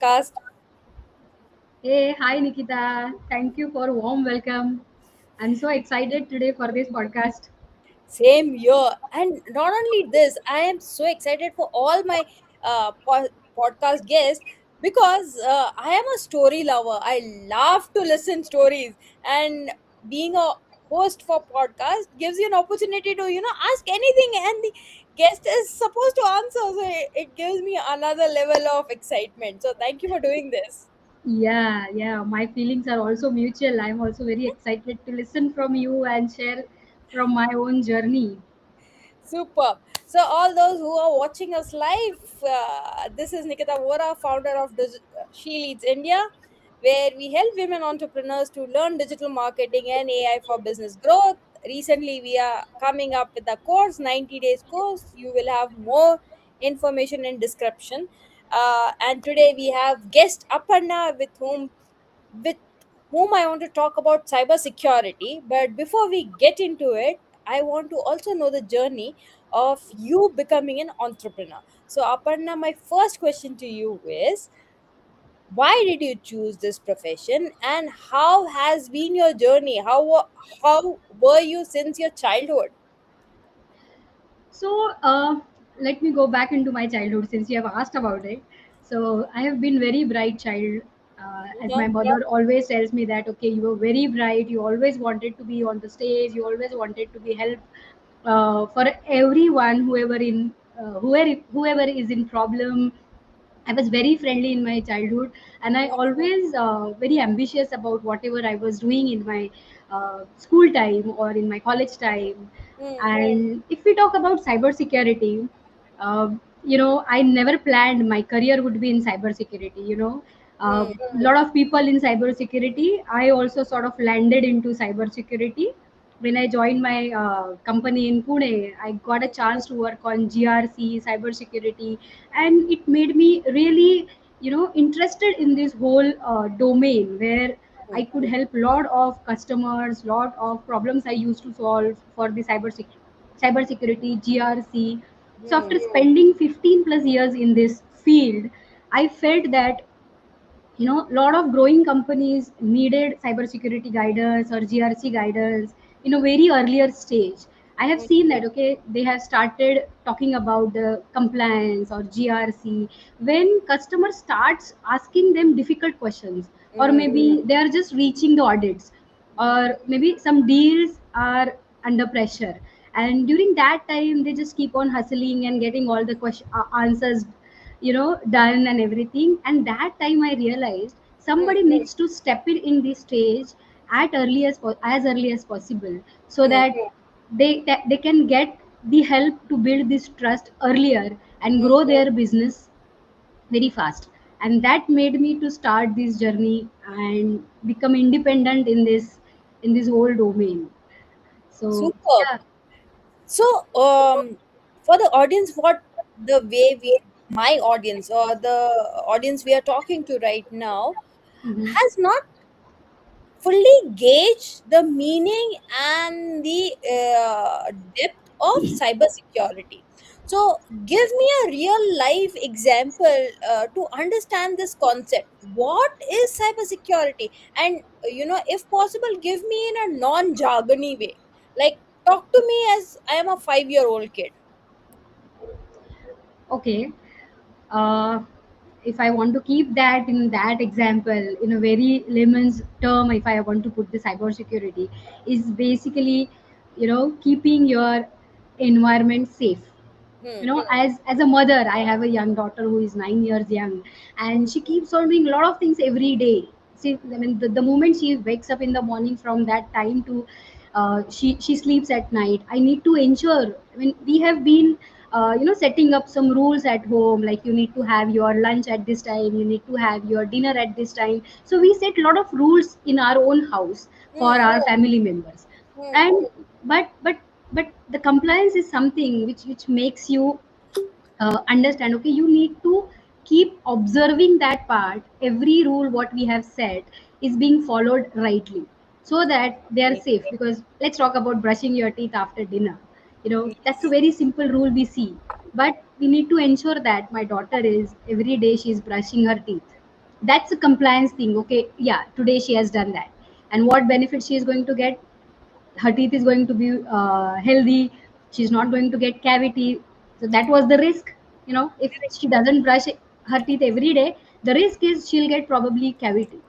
Podcast. Hey, hi Nikita. Thank you for warm welcome. I'm so excited today for this podcast. Same year. And not only this, I am so excited for all my podcast guests because I am a story lover. I love to listen stories, and being a host for podcast gives you an opportunity to ask anything, and the guest is supposed to answer. So it gives me another level of excitement. So thank you for doing this. Yeah. My feelings are also mutual. I'm also very excited to listen from you and share from my own journey. Superb. So, all those who are watching us live, this is Nikita Vora, founder of SHELeads India, where we help women entrepreneurs to learn digital marketing and AI for business growth. Recently, we are coming up with a course, 90 days course. You will have more information in description. And today we have guest Aparna with whom I want to talk about cybersecurity. But before we get into it, I want to also know the journey of you becoming an entrepreneur. So, Aparna, my first question to you is, why did you choose this profession, and how has been your journey? How were you since your childhood? So, let me go back into my childhood since you have asked about it. So, I have been very bright child. As my Yeah. mother always tells me that, okay, you were very bright. You always wanted to be on the stage. You always wanted to be help for everyone, whoever is in problem. I was very friendly in my childhood, and I always very ambitious about whatever I was doing in my school time or in my college time. Mm, And if we talk about cybersecurity, I never planned my career would be in cybersecurity. A mm, lot of people in cybersecurity. I also sort of landed into cybersecurity when I joined my company in Pune. I got a chance to work on GRC, cybersecurity, and it made me really, interested in this whole domain where I mm, could help lot of customers, lot of problems I used to solve for the cybersecurity, GRC. So mm, after spending 15 plus years in this field, I felt that a lot of growing companies needed cybersecurity guidance or GRC guidance in a very earlier stage. I have mm, seen that, okay, they have started talking about the compliance or GRC when customer starts asking them difficult questions, or mm, maybe they are just reaching the audits, or maybe some deals are under pressure, and during that time they just keep on hustling and getting all the answers done and everything. And that time I realized mm, somebody needs to step in this stage as early as possible, so mm, that they can get the help to build this trust earlier and mm. grow their business very fast. And that made me to start this journey and become independent in this whole domain. So Superb. yeah. So, for the audience, what the way my audience or the audience we are talking to right now Mhm. has not fully gauged the meaning and the depth of cybersecurity. So, give me a real life example to understand this concept. What is cybersecurity? And, if possible, give me in a non jargony way. Like, talk to me as I am a 5-year-old kid. Okay. uh, if I want to keep that in that example in a very layman's term, if I want to put the cybersecurity, is basically, keeping your environment safe. Hmm. As a mother, I have a young daughter who is 9 years young, and she keeps on doing a lot of things every day. See, I mean, the moment she wakes up in the morning, from that time to she sleeps at night, I need to ensure. I mean, we have been setting up some rules at home, like you need to have your lunch at this time, you need to have your dinner at this time. So we set a lot of rules in our own house for Hmm. our family members. Hmm. And but the compliance is something which makes you understand, okay, you need to keep observing that part, every rule what we have set is being followed rightly, so that they are safe. Because let's talk about brushing your teeth after dinner. That's a Yes. very simple rule we see, but we need to ensure that my daughter is every day she is brushing her teeth. That's a compliance thing. Okay, yeah, today she has done that, and what benefit she is going to get? Her teeth is going to be healthy. She's not going to get cavity. So that was the risk. If she doesn't brush her teeth every day, the risk is she'll get probably cavity.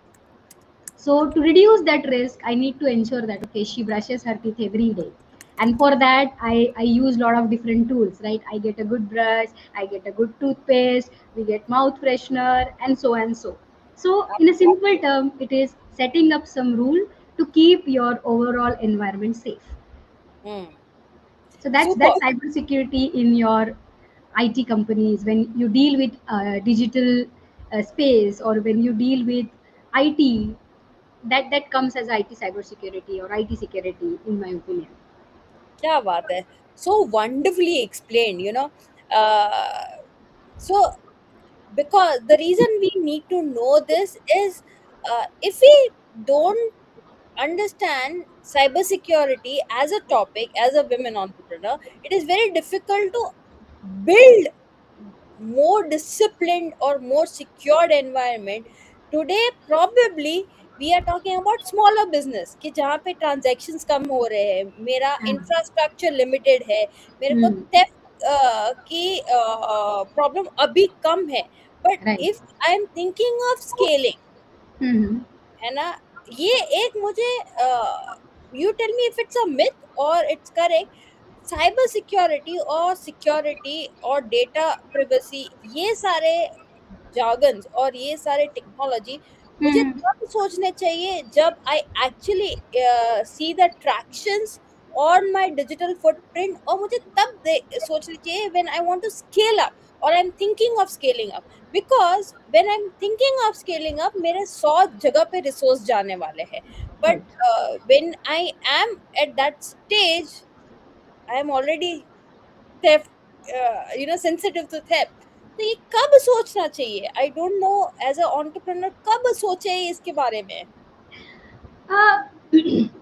So to reduce that risk, I need to ensure that okay, she brushes her teeth every day. And for that, I use a lot of different tools, right? I get a good brush, I get a good toothpaste, we get mouth freshener, and so and so. So in a simple term, it is setting up some rule to keep your overall environment safe. Hmm. So that's Super. cybersecurity in your IT companies when you deal with digital space, or when you deal with IT, that comes as IT cybersecurity or IT security, in my opinion. क्या बात है. So wonderfully explained, so because the reason we need to know this is, if we don't understand cybersecurity as a topic, as a women entrepreneur, it is very difficult to build more disciplined or more secured environment. Today probably we are talking about smaller business कि जहाँ पे transactions कम हो रहे हैं, मेरा Ah, infrastructure limited है, मेरे को hmm, theft की problem अभी कम है. But right. if I am thinking of scaling, Hmm. है ना, ये एक मुझे, you tell me if it's a myth और इट्स करेक्ट. साइबर सिक्योरिटी और सिक्योरिटी और डेटा प्रिवेसी, ये सारे jargons और ये सारे टेक्नोलॉजी मुझे Hmm. तब सोचने चाहिए जब I actually see the tractions on my digital footprint, और मुझे तब सोचना चाहिए when I want to scale up और I am thinking of scaling up. Because when I am thinking of scaling up मेरे 100 जगह पे रिसोर्स जाने वाले हैं. But Right. When I am at that stage, I am already theft, sensitive to theft. तो ये कब सोचना चाहिए? I don't no. As a entrepreneur कब सोचे इसके बारे में? Uh,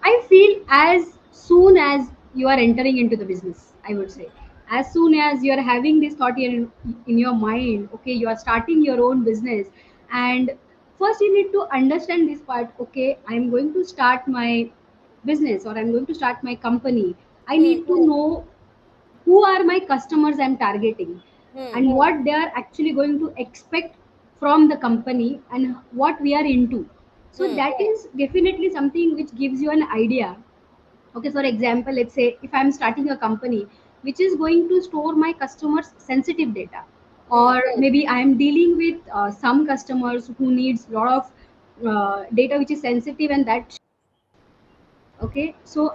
I feel as soon as you are entering into the business, I would say. As soon as you are having this thought in your mind, okay, you are starting your own business. And first, you need to understand this part, okay, I'm going to start my business or I'm going to start my company. I need to know who are my customers I'm targeting, Hmm. and what they are actually going to expect from the company, and what we are into. So Hmm. that is definitely something which gives you an idea. Okay, for example, let's say if I'm starting a company which is going to store my customers sensitive data, Hmm. or maybe I am dealing with some customers who needs a lot of data which is sensitive, and that, okay, so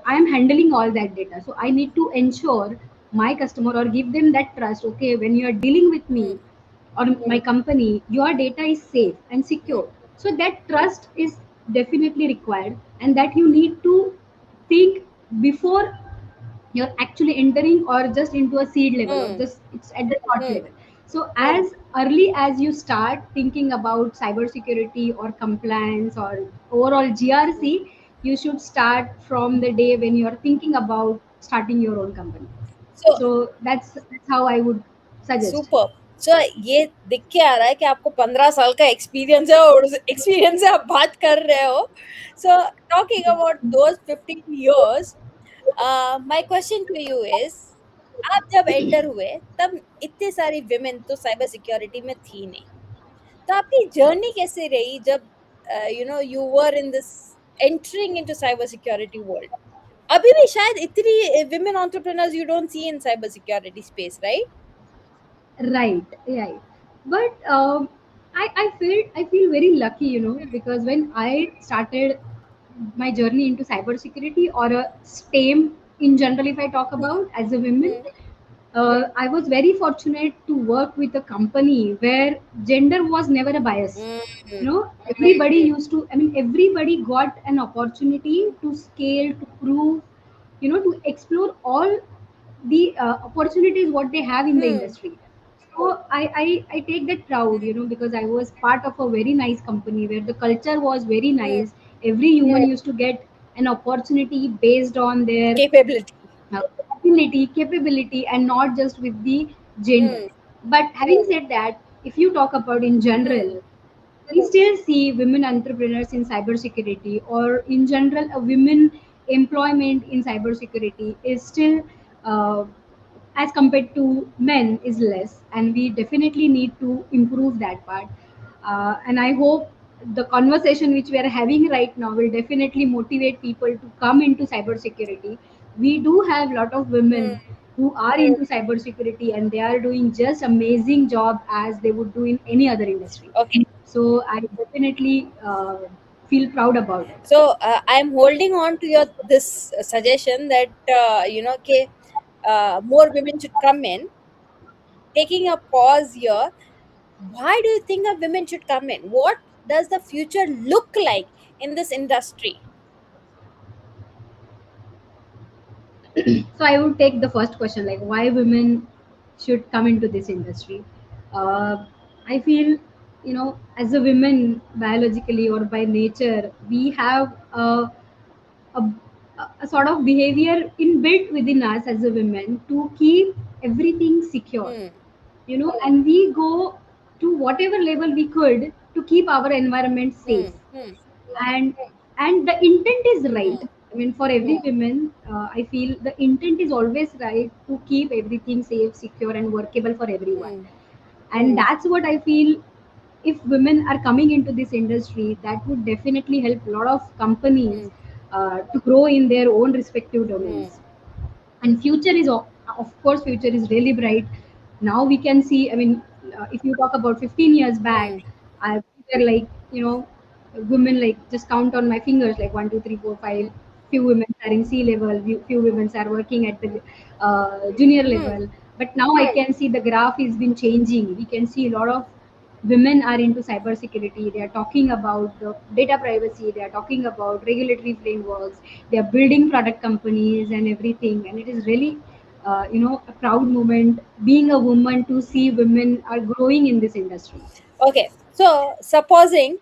I am handling all that data. So I need to ensure my customer or give them that trust. Okay, when you are dealing with Hmm. me or my company, your data is safe and Hmm. secure. So that trust is definitely required, and that you need to think before you're actually entering, or just into a seed level, or Hmm. just it's at the thought Hmm. level. So as early as you start thinking about cybersecurity or compliance or overall GRC, you should start from the day when you're thinking about starting your own company. So So that's how I would suggest. Super. So ये दिख के आ रहा है कि आपको 15 साल का experience है और उस एक्सपीरियंस से आप बात कर रहे हो. So talking about those 15 years, my question to you is, आप जब एंटर हुए तब इतने सारी विमेन तो साइबर सिक्योरिटी में थी नहीं. तो आपकी जर्नी कैसे रही जब you were in this entering into cyber security world? अभी भी शायद इतनी women entrepreneurs you don't see in cyber security space, right? Right, right. But I feel very lucky, because when I started my journey into cybersecurity, or a STEM in general, if I talk about as a woman, I was very fortunate to work with a company where gender was never a bias. Everybody used to, I mean, everybody got an opportunity to scale, to prove, to explore all the opportunities what they have in the industry. So I take that proud, because I was part of a very nice company where the culture was very nice. Every human used to get an opportunity based on their Capability. ability, capability, and not just with the gender. Hmm. But having said that, if you talk about in general, Hmm. we still see women entrepreneurs in cybersecurity, or in general, a women employment in cybersecurity is still, uh, as compared to men, is less, and we definitely need to improve that part. And I hope the conversation which we are having right now will definitely motivate people to come into cybersecurity. We do have a lot of Hmm. women who are into cybersecurity, and they are doing just amazing job as they would do in any other industry. Okay. So I definitely feel proud about it. So I'm holding on to your this suggestion that okay, more women should come in. Taking a pause here, why do you think that women should come in? What does the future look like in this industry? So I would take the first question, like why women should come into this industry. I feel, as a women, biologically or by nature, we have a, a sort of behavior inbuilt within us as a women to keep everything secure, Hmm. and we go to whatever level we could to keep our environment Hmm. safe. Hmm. And the intent is right. Hmm. I mean, for every women, I feel the intent is always right to keep everything safe, secure, and workable for everyone. Hmm. And that's what I feel, if women are coming into this industry, that would definitely help a lot of Hmm. companies to grow in their own respective Hmm. domains. And future is, of course, future is really bright. Now we can see, I mean, if you talk about 15 years back, Hmm. I were like, women, like, just count on my fingers, like 1 2 3 4 5. Few women are in C level, few women are working at the junior Hmm. level. But now I can see the graph has been changing. We can see a lot of women are into cybersecurity. They are talking about the data privacy. They are talking about regulatory frameworks. They are building product companies and everything. And it is really, a proud moment being a woman to see women are growing in this industry. Okay, so supposing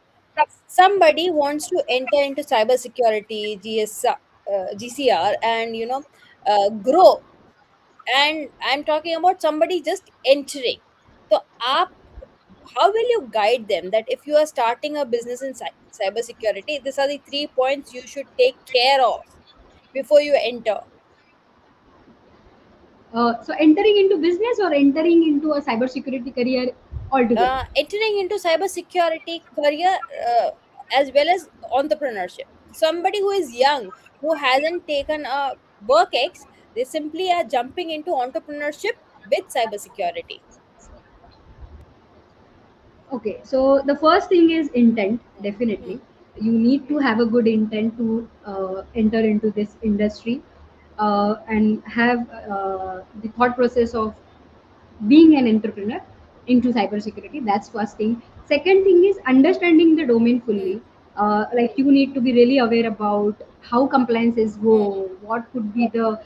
somebody wants to enter into cybersecurity, GCR, and grow, and I'm talking about somebody just entering. So, how will you guide them that if you are starting a business in cybersecurity, these are the 3 points you should take care of before you enter? So entering into business or entering into a cybersecurity career altogether. Entering into cybersecurity career, as well as entrepreneurship. Somebody who is young, who hasn't taken a work X, they simply are jumping into entrepreneurship with cybersecurity. Okay, so the first thing is intent, Hmm. definitely. You need to have a good intent to enter into this industry, and have the thought process of being an entrepreneur into cybersecurity. That's first thing. Second thing is understanding the domain Hmm. fully. Like, you need to be really aware about how compliances Hmm. go, what could be the,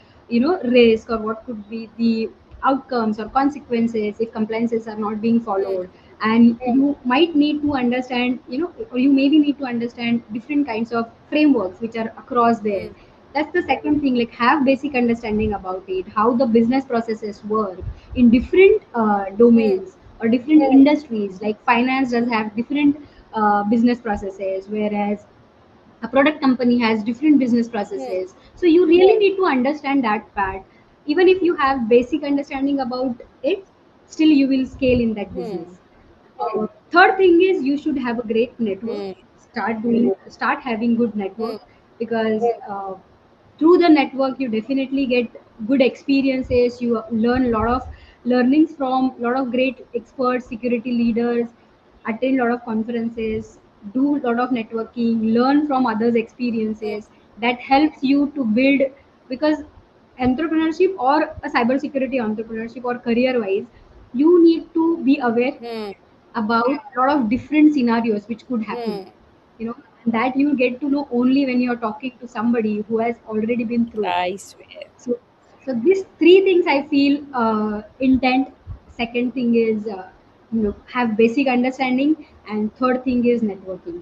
risk, or what could be the outcomes or consequences if compliances are not being Hmm. followed. And you might need to understand, or you maybe need to understand different kinds of frameworks which are across there. Hmm. That's the second thing, like, have basic understanding about it, how the business processes work in different Hmm. domains or different industries. Like, finance does have different business processes, whereas a product company has different business Hmm. processes. So you really need to understand that part. Even if you have basic understanding about it, still you will scale in that Hmm. business. Third thing is, you should have a great network. Hmm. Start having good Hmm. network, because through the network you definitely get good experiences. You learn a lot of learnings from a lot of great experts, security leaders, attend a lot of conferences, do a lot of networking, learn from others experiences. That helps you to build, because entrepreneurship or a cybersecurity entrepreneurship or career wise, you need to be aware Hmm. about a lot of different scenarios which could happen, Hmm. you know that you get to know only when you're talking to somebody who has already been through it. I swear. So these three things I feel: intent, second thing is, have basic understanding, and third thing is networking.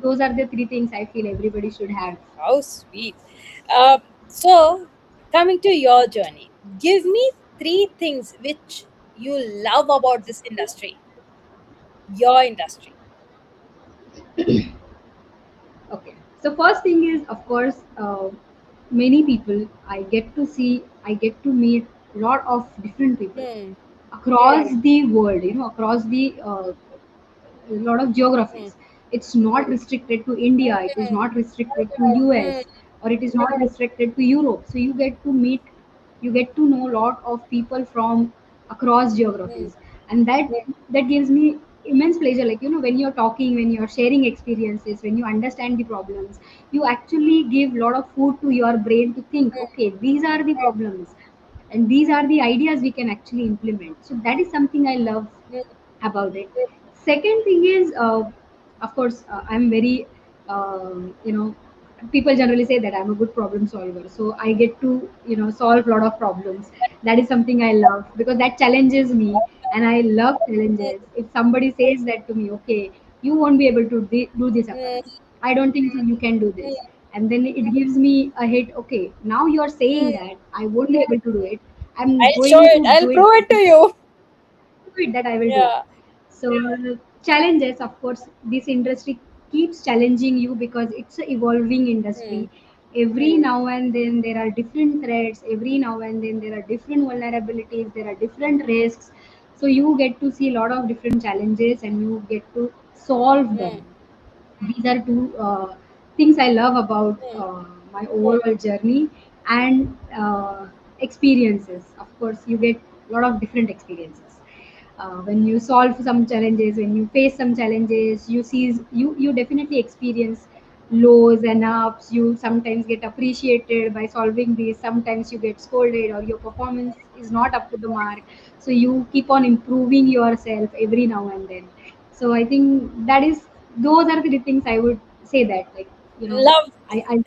Those are the three things I feel everybody should have. How sweet. So, coming to your journey, give me three things which you love about this industry, your industry. Okay. So first thing is, of course, many people I get to meet a lot of different people Hmm. across the world. Across the a lot of Hmm. geographies. It's not restricted to India. It is not restricted to Hmm. US, or it is not restricted to Europe. So you get to know a lot of people from across Hmm. geographies, and that gives me immense pleasure. Like, when you're talking, when you're sharing experiences, when you understand the problems, you actually give a lot of food to your brain to think. Okay, these are the problems, and these are the ideas we can actually implement. So that is something I love Hmm. about it. Second thing is, of course, I'm very, people generally say that I'm a good problem solver. So I get to, solve a lot of problems. That is something I love because that challenges me, and I love challenges. If somebody says that to me, okay, you won't be able to do this, Hmm. Aparna. I don't think so you can do Hmm. this. And then it gives me a hit. Okay, now you're saying Hmm. that I won't be able to do it. I'm I'll show going it. to I'll do it prove it to you. that I will do it. Yeah. So challenges, of course, this industry keeps challenging you because it's an evolving Hmm. industry. Every now and then there are different threats. Every now and then there are different vulnerabilities. There are different risks. So you get to see a lot of different challenges and you get to solve them. Hmm. These are two things I love about Hmm. my overall journey and experiences. Of course, you get a lot of different experiences. When you solve some challenges, when you face some challenges, you definitely experience lows and ups. You sometimes get appreciated by solving these. Sometimes you get scolded or your performance is not up to the mark. So you keep on improving yourself every now and then. So I think those are the things I would say that, like, Love. I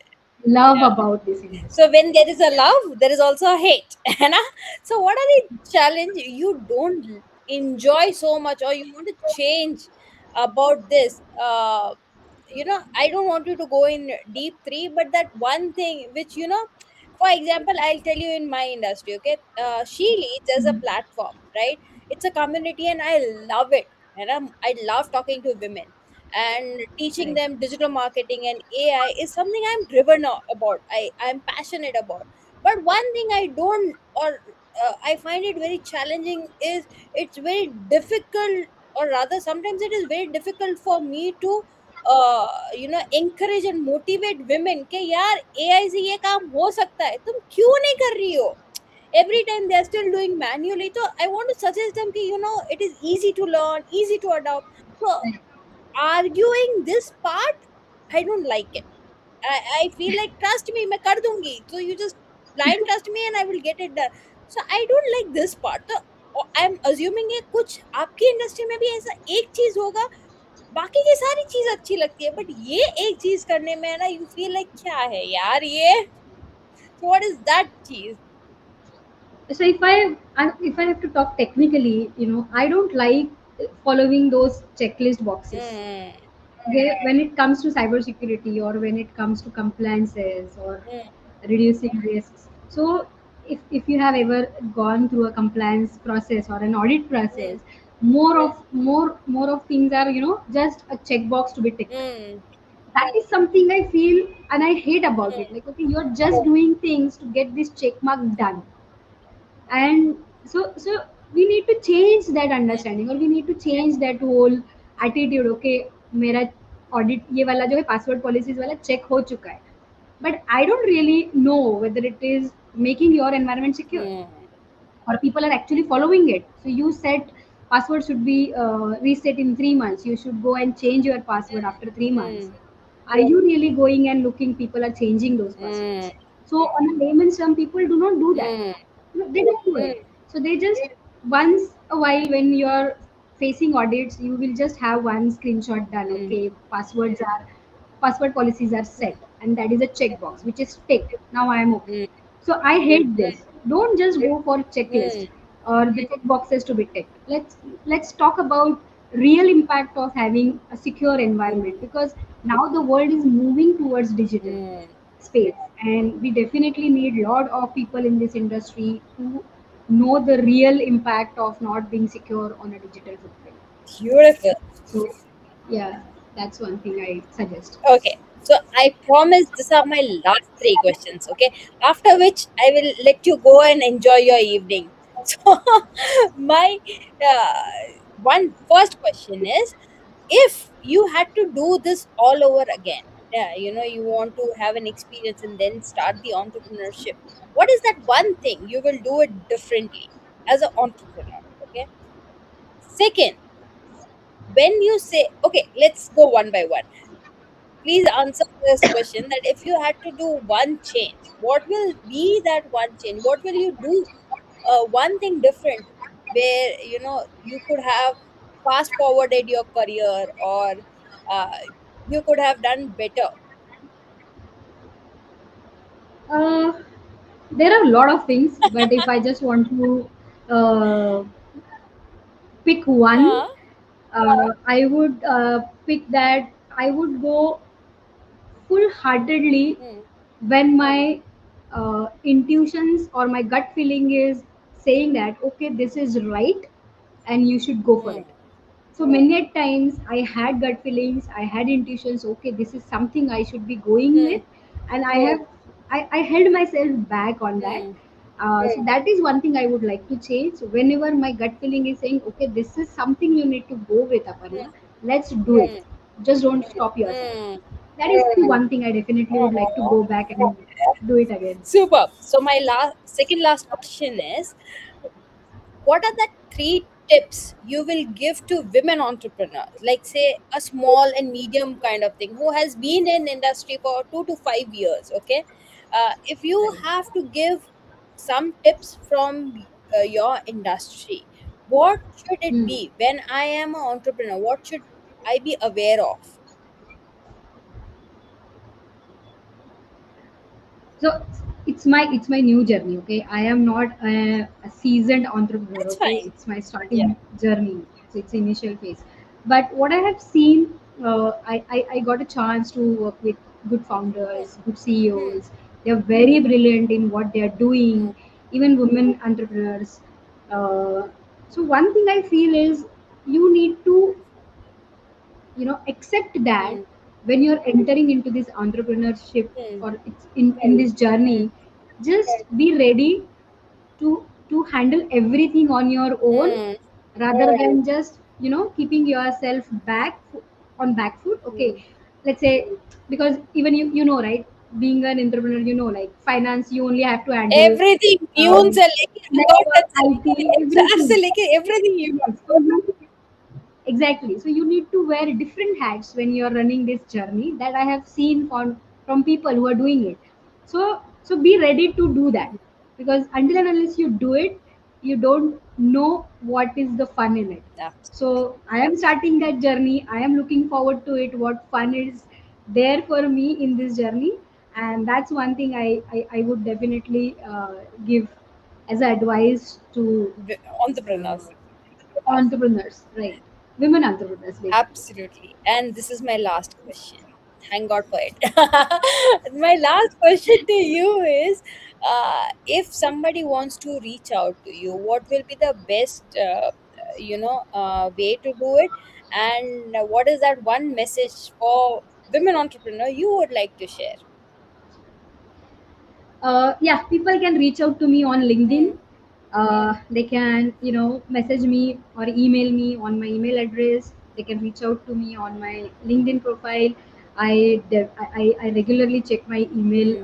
love Yeah. about this industry. So when there is a love, there is also a hate. है ना? So what are the challenge you don't enjoy so much or you want to change about this? I don't want you to go in deep three, but that one thing which for example, I'll tell you in my industry. Okay, She Leads as a platform, right? It's a community, and I love it. And I love talking to women and teaching Correct. them digital marketing and AI is something I'm driven about. I'm passionate about. But one thing I don't, or I find it very challenging is it's very difficult, or rather, sometimes it is very difficult for me to encourage and motivate women कि यार AI से ये काम हो सकता है तुम क्यों नहीं कर रही हो every time they are still doing manually. So I want to suggest them कि it is easy to learn, easy to adopt. So arguing this part, I don't like it. I feel like trust me मैं कर दूंगी, so you just blind trust me and I will get it done. So I don't like this part. तो I'm assuming ये कुछ आपकी industry में भी ऐसा एक चीज होगा, बाकी की सारी चीज अच्छी लगती है बट ये एक चीज करने में है ना यू फील लाइक क्या है यार ये. So what is that cheese? So if I have to talk technically, I don't like following those checklist boxes. Mm, When it comes to cybersecurity or when it comes to compliances or mm, reducing risks. So if you have ever gone through a compliance process or an audit mm, process, more of things are, just a checkbox to be ticked. mm, That is something I feel and I hate about it. mm, Like, okay, you're just doing things to get this check mark done. And so we need to change that understanding, or we need to change that whole attitude. Okay, मेरा audit ये वाला जो है password policies वाला check हो चुका है, but I don't really know whether it is making your environment secure mm, or people are actually following it. So you said password should be reset in 3 months. You should go and change your password after 3 months. mm, Are you really going and looking people are changing those mm, passwords? So on a layman's term, people do not do that. mm, They don't do it. So they just once a while when you're facing audits, you will just have one screenshot done. mm, Okay, password policies are set, and that is a checkbox which is ticked. Now I am okay. mm, So I hate this. Don't just go for checklist mm, or the check boxes to be ticked. Let's talk about real impact of having a secure environment, because now the world is moving towards digital mm. space, and we definitely need a lot of people in this industry to know the real impact of not being secure on a digital footprint. Beautiful. So yeah. That's one thing I suggest. Okay, so I promise these are my last three questions. Okay, after which I will let you go and enjoy your evening. So, my one first question is, if you had to do this all over again, yeah, you want to have an experience and then start the entrepreneurship, what is that one thing you will do it differently as an entrepreneur? Okay. Second, when you say, okay, let's go one by one. Please answer this question, that if you had to do one change, what will be that one change? What will you do? One thing different, where you could have fast forwarded your career, or uh, you could have done better. Uh, there are a lot of things, but if I just want to uh, pick one, Uh, I would pick that I would go full heartedly hmm, when my intuitions or my gut feeling is saying that, okay, this is right and you should go for hmm, it. So many a times I had gut feelings, I had intuitions, okay, this is something I should be going hmm, with, and I held myself back on that. hmm, So that is one thing I would like to change. Whenever my gut feeling is saying, okay, this is something you need to go with, Aparna, let's do it. hmm, Just don't stop yourself. hmm. That is the one thing I definitely would like to go back and do it again. Super. So my second last question is, what are the three tips you will give to women entrepreneurs, like say a small and medium kind of thing, who has been in industry for 2 to 5 years? Okay, if you Right. have to give some tips from your industry, what should it Hmm. be? When I am an entrepreneur, what should I be aware of? So it's my new journey. Okay, I am not a seasoned entrepreneur. That's Okay, fine. it's my Yeah. starting journey. So it's initial phase. But what I have seen, I got a chance to work with good Hmm, founders, good CEOs. They're very brilliant in what they are hmm, doing. Even women entrepreneurs. So one thing I feel is you need to accept that hmm, when you're entering into this entrepreneurship hmm, or it's in this hmm, journey, just be ready to handle everything on your own, hmm, rather than just keeping yourself on back foot. Okay, hmm. let's say, because even right, being an entrepreneur, like finance, you only have to handle Everything, um, tunes are like, I got network, that same. IT, everything. Absolutely, everything you. Yes. So exactly. So you need to wear different hats when you're running this journey, that I have seen from people who are doing it. So be ready to do that, because until and unless you do it, you don't know what is the fun in it. Absolutely. So I am starting that journey. I am looking forward to it. What fun is there for me in this journey, and that's one thing I would definitely give as advice to uh, Entrepreneurs. entrepreneurs, right? Women entrepreneurs, basically. Absolutely. And this is my last question. Thank God for it. My last question to you is, if somebody wants to reach out to you, what will be the best, way to do it? And what is that one message for women entrepreneur you would like to share? Yeah, people can reach out to me on LinkedIn. Mm, They can, message me or email me on my email address. They can reach out to me on my LinkedIn profile. I regularly check my mm,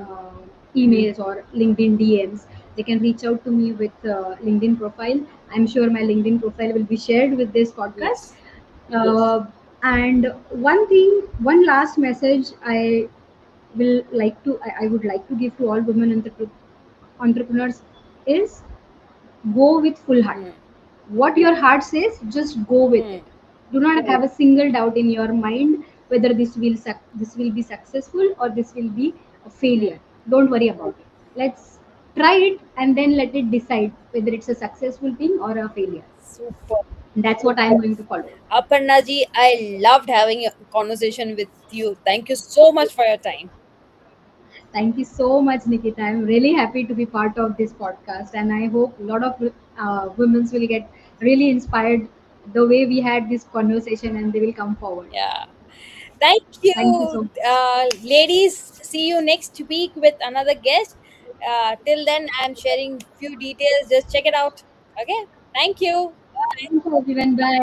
emails or LinkedIn DMs. They can reach out to me with LinkedIn profile. I'm sure my LinkedIn profile will be shared with this podcast. yes. And one last message I would like to give to all women entrepreneurs is, go with full heart. Mm, What your heart says, just go with mm, it. Do not have a single doubt in your mind whether this will be successful or this will be a mm. failure. Don't worry about it. Let's try it and then let it decide whether it's a successful thing or a failure. Super. And that's what I'm going to follow. Aparna ji, I loved having a conversation with you. Thank you so much for your time. Thank you so much, Nikita. I'm really happy to be part of this podcast, and I hope a lot of women will get really inspired the way we had this conversation, and they will come forward. Yeah. Thank Thank you you, so much. ladies. See you next week with another guest. Till then, I'm sharing few details. Just check it out. Okay. Thank you. Thank you everyone. Bye.